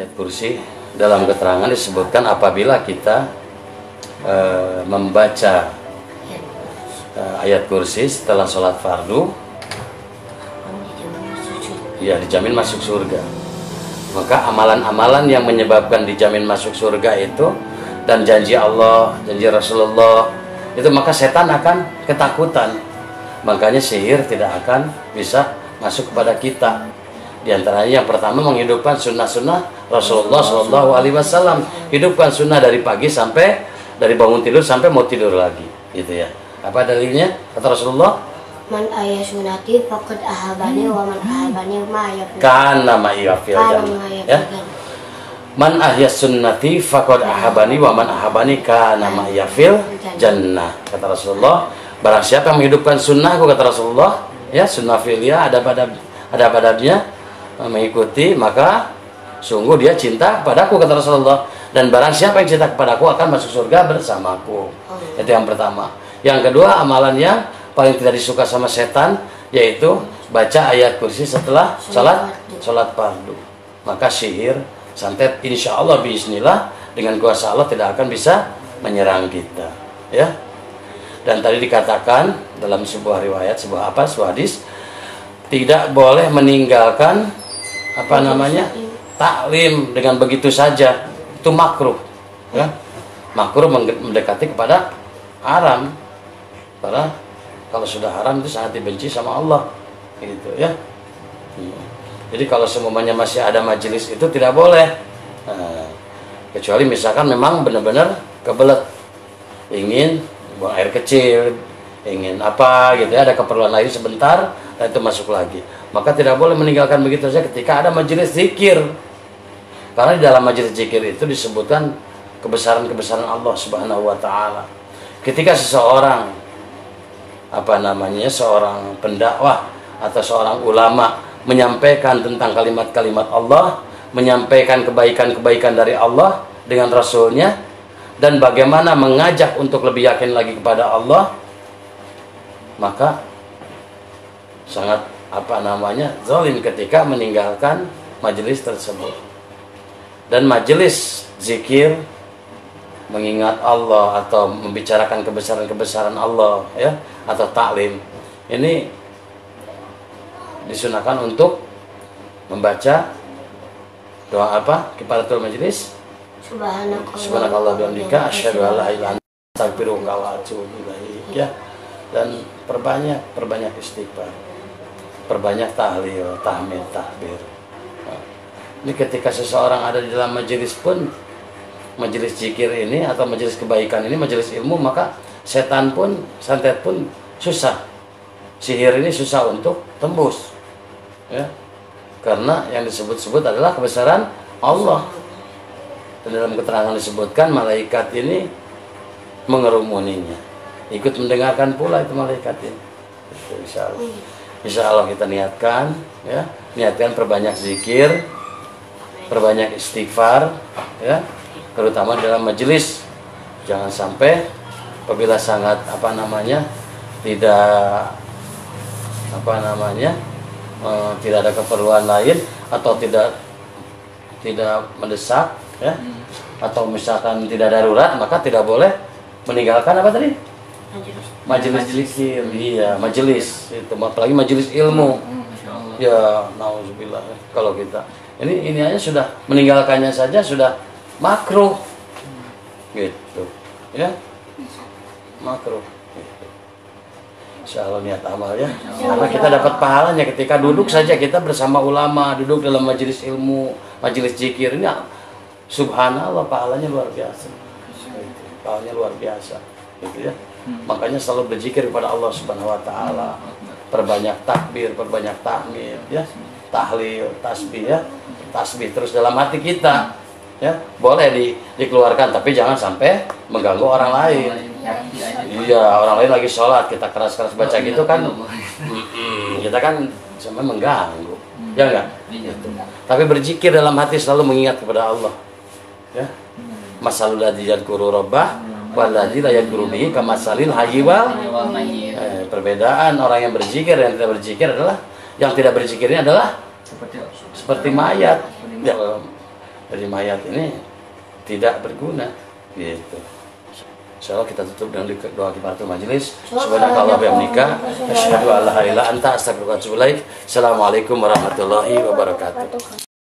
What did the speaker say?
ayat kursi dalam keterangan disebutkan apabila kita membaca ayat kursi setelah sholat fardu, ya dijamin masuk surga. Maka amalan-amalan yang menyebabkan dijamin masuk surga itu dan janji Allah, janji Rasulullah itu, maka setan akan ketakutan. Makanya sihir tidak akan bisa masuk kepada kita. Di antaranya yang pertama menghidupkan sunnah-sunnah Rasulullah SAW. Hidupkan sunnah dari pagi sampai dari bangun tidur sampai mau tidur lagi, gitu ya. Apa dalilnya? Kata Rasulullah, man ayah sunati faqad ahabani wa man ahabani ma yafil. Kana ma yafil jannah. Ya. Man ahya sunnati faqad ahabani wa man ahabani kana ma yafil jannah. Kata Rasulullah, barang siapa yang menghidupkan sunnahku, kata Rasulullah, ya, sunnah fi'liyah ada padanya, mengikuti, maka sungguh dia cinta kepadaku, kata Rasulullah. Dan barang siapa yang cinta kepadaku akan masuk surga bersamaku. Itu yang pertama. Yang kedua, amalan yang paling tidak disuka sama setan, yaitu baca ayat kursi setelah sholat fardu. Maka sihir, santet, insya Allah bismillah dengan kuasa Allah tidak akan bisa menyerang kita, ya. Dan tadi dikatakan dalam sebuah riwayat, sebuah hadis, tidak boleh meninggalkan taklim dengan begitu saja. Itu makruh, ya. Makruh mendekati kepada haram. Karena kalau sudah haram itu sangat dibenci sama Allah, gitu ya. Jadi kalau semuanya masih ada majelis itu tidak boleh. Nah, kecuali misalkan memang benar-benar kebelet, ingin buang air kecil, ingin apa gitu ya, ada keperluan lain sebentar dan itu masuk lagi. Maka tidak boleh meninggalkan begitu saja ketika ada majelis zikir. Karena di dalam majelis zikir itu disebutkan kebesaran-kebesaran Allah Subhanahu wa taala. Ketika seseorang seorang pendakwah atau seorang ulama menyampaikan tentang kalimat-kalimat Allah, menyampaikan kebaikan-kebaikan dari Allah dengan Rasulnya, dan bagaimana mengajak untuk lebih yakin lagi kepada Allah, maka sangat zalim ketika meninggalkan majelis tersebut. Dan majelis zikir mengingat Allah atau membicarakan kebesaran-kebesaran Allah, ya, atau taklim, ini disunahkan untuk membaca doa apa? Kifaratul majlis. Subhanakallah bihamdika asyhadu an la ilaha illa anta astaghfiruka wa atubu ilaik, ya. Dan perbanyak istighfar. Perbanyak tahlil, tahmid, takbir. Nah, ini ketika seseorang ada di dalam majelis pun, majelis zikir ini atau majelis kebaikan ini, majelis ilmu, maka setan pun, santet pun susah. Sihir ini susah untuk tembus, ya. Karena yang disebut-sebut adalah kebesaran Allah. Dan dalam keterangan disebutkan malaikat ini mengerumuninya, ikut mendengarkan pula itu malaikat ini. Itu insya Allah kita niatkan, ya, niatkan perbanyak zikir, perbanyak istighfar, ya, terutama dalam majelis. Jangan sampai apabila sangat tidak ada keperluan lain atau tidak mendesak, ya, atau misalkan tidak darurat, maka tidak boleh meninggalkan apa tadi? Majelis zikir, iya, majelis itu, apalagi majelis ilmu. Ya, nauzubillah. Kalau kita ini aja sudah meninggalkannya saja sudah makruh, gitu, ya, makruh. Gitu. Insya Allah niat amal, ya, karena kita dapat pahalanya ketika duduk saja kita bersama ulama, duduk dalam majelis ilmu, majelis zikir ini, subhanallah, pahalanya luar biasa. Pahalanya luar biasa, gitu ya. Makanya selalu berzikir kepada Allah Subhanahu wa taala. Perbanyak takbir, perbanyak tahmid, ya. Tahlil, tasbih, ya. Tasbih terus dalam hati kita, ya. Boleh dikeluarkan tapi jangan sampai mengganggu orang lain. Iya, orang lain lagi sholat, kita keras-keras baca gitu kan. Kita kan sampai mengganggu. Ya enggak? Gitu. Tapi berzikir dalam hati selalu mengingat kepada Allah. Ya. Masalul ladzi yadhkuru rabbah waladzi la yadhkuru bihi kamasalil hayyi wal mayyit. Perbedaan orang yang berzikir dan tidak berzikir adalah, yang tidak berzikir ini adalah seperti mayat. Ya, dari mayat ini tidak berguna gitu. Insyaallah kita tutup dengan doa kifaratul majelis. Subhanakallah wa bihamdika asyhadu an la ilaha illa anta astaghfiruka wa atubu ilaik. Assalamualaikum warahmatullahi wabarakatuh.